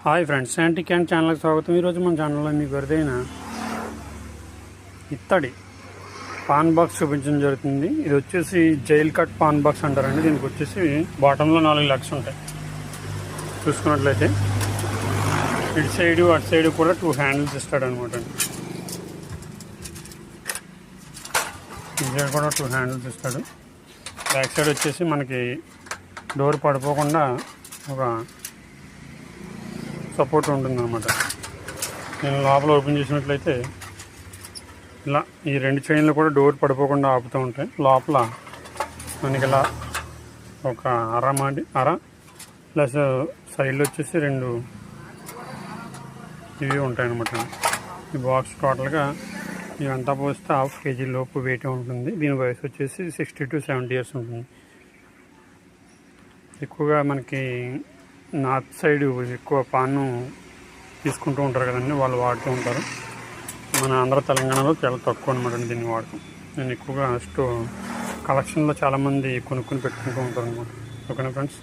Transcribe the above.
Hi friends, Santy can ఛానల్కి స్వాగతం. ఈరోజు మన ఛానల్లో మీకు వరదైన ఇత్తడి పాన్ బాక్స్ చూపించడం జరుగుతుంది. ఇది వచ్చేసి జైల్ కట్ పాన్ బాక్స్ అంటారండి. దీనికి వచ్చేసి బాటంలో 4 లెగ్స్ ఉంటాయి. చూసుకున్నట్లయితే ఇటు సైడు అటు సైడు కూడా 2 హ్యాండిల్స్ ఇస్తాడు అనమాట. ఇటు సైడ్ కూడా 2 హ్యాండిల్స్ ఇస్తాడు. బ్యాక్ సైడ్ వచ్చేసి మనకి డోర్ పడిపోకుండా ఒక సపోర్ట్ ఉంటుందన్నమాట. నేను లోపల ఓపెన్ చేసినట్లయితే ఇలా ఈ 2 చైన్లు కూడా డోర్ పడిపోకుండా ఆపుతూ ఉంటాయి. లోపల మనకి ఇలా ఒక అర ప్లస్ సైడ్లో వచ్చేసి 2 ఇవి ఉంటాయన్నమాట. ఈ బాక్స్ టోటల్గా ఇవంతా పోస్తే 1/2 kg లోపు వెయిట్ ఉంటుంది. దీని వయసు వచ్చేసి 60 to 70 years ఉంటుంది. ఎక్కువగా మనకి నార్త్ సైడ్ ఎక్కువ పాను తీసుకుంటూ ఉంటారు కదండి, వాళ్ళు వాడుతూ ఉంటారు. మన ఆంధ్ర తెలంగాణలో చాలా తక్కువ అనమాట దీన్ని వాడటం. నేను ఎక్కువగా కలెక్షన్లో చాలామంది కొనుక్కొని పెట్టుకుంటూ ఉంటారు అనమాట. ఓకేనా ఫ్రెండ్స్.